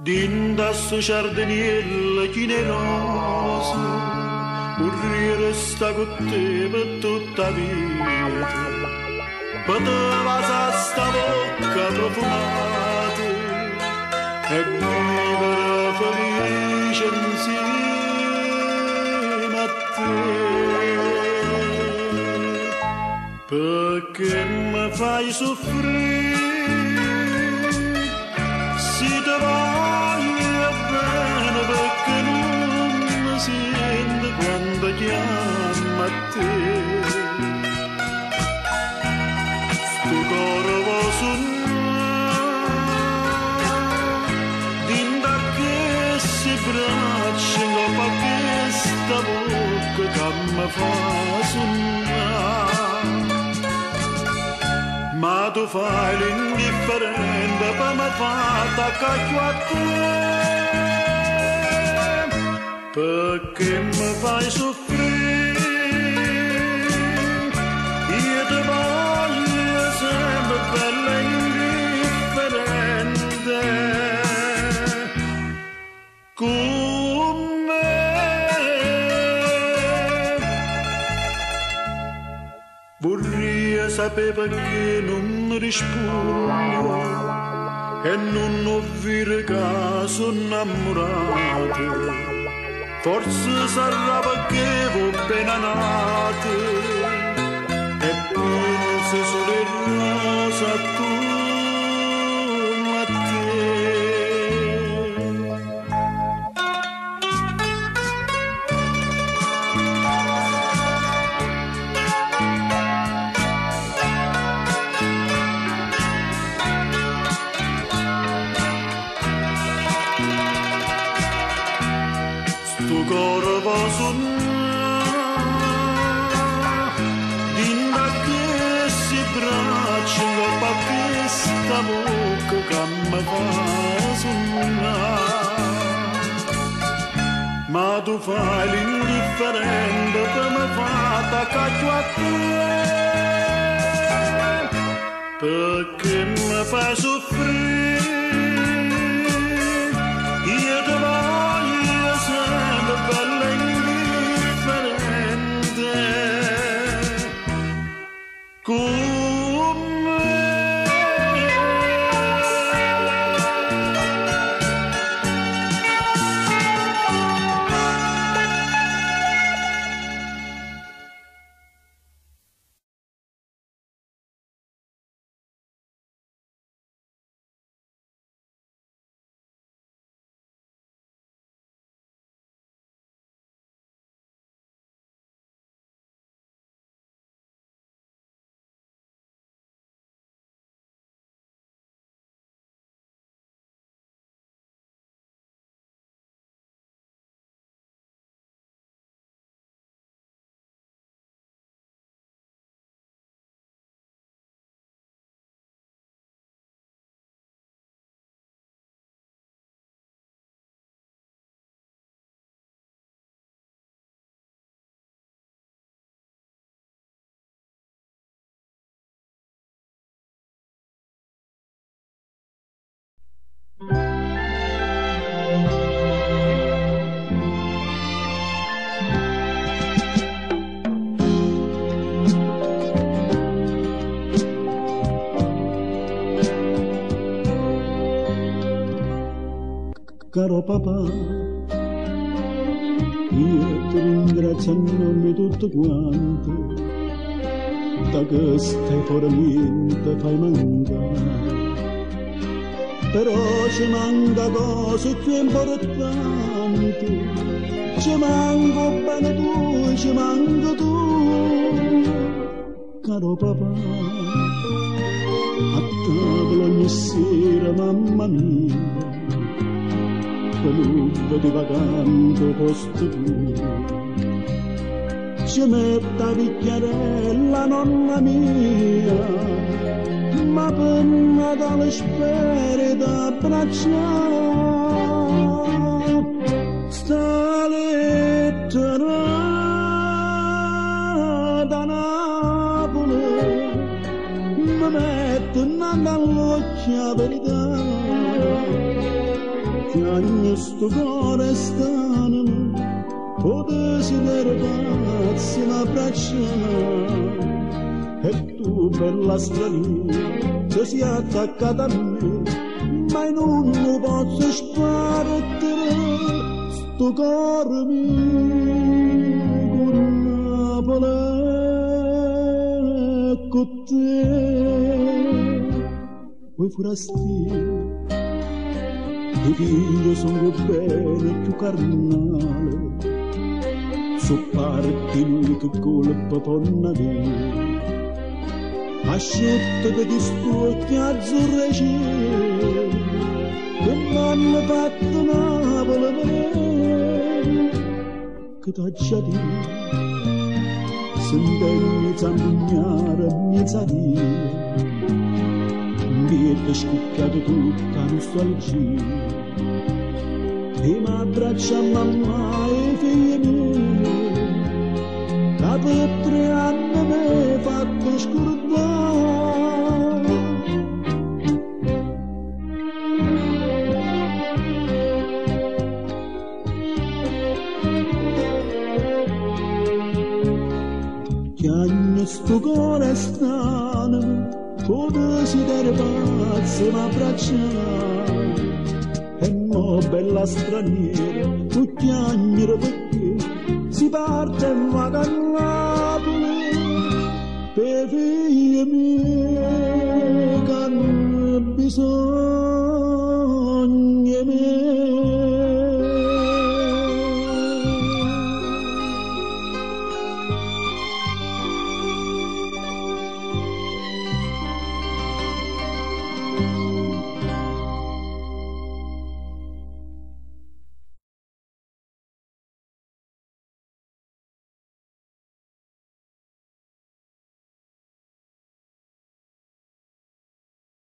Dinda sto giardiniello chineroso, morire sta con te per tutta vita. Poteva sta bocca profumata e vivere felice insieme a te. Perché mi fai soffrire, si te voglio bene perché non mi sento quando chiamo a te. Sto cuore va suonare, dinda che si braccia non fa questa bocca che mi fa sognare. Ma tu fai l'indifferente per me fatta cacchio a te, perché mi fai soffrire, io ti voglio sempre bella indifferente, con me. Vorrei sapere perché non mi rispondo e non ho vire caso innamorato. Forse sarà perché ho appena nato e penso solo in rosa attorno a te. Sto cuore va suonare, dinda che si braccia non fa questa bocca che mi fa sognare. Ma tu fai l'indifferente che mi fa cacchio a te, perché mi fai soffrire, io ti voglio sempre bella indifferente, con me. Caro papà, io ti ringrazio a nome tutto quanto, da che stai fuori niente fai mancare, però ci manca cose più importanti, ci manco bene tu, ci manco tu, caro papà, a tavola ogni sera mamma mia, quell'uva di vacanza posto tu, ci mette a picchiarella nonna mia, ma per Natale speri d'abbracciare, sta lettera da Napoli, mi mette innanzi all'occhio la verità. Piagno sto cuore stanimo, o desidero pazzi m'abbracciare. E tu bella straniera, se sei attaccata a me, ma non lo posso sparare. Sto cuore mio, con Napoli, con te. Vuoi forastire? I figli sono bene più carnale, so parti lui che colpa ponna via. A scelta che ti stucchi azzurre e cielo, che m'hanno fatto Napoli per che t'ha già detto, sentendo zambugnare mezza via. Mi è scucchiato tutta nostalgia e mi abbraccia mamma e figlie mie, che per 3 anni mi hai fatto scordare. Chiagno sto cuore strano, o desidero pazzo m'abbracciare. E mo bella straniera, tu piangere perché si parte in vacanapoli per figlie mie che hanno bisogno.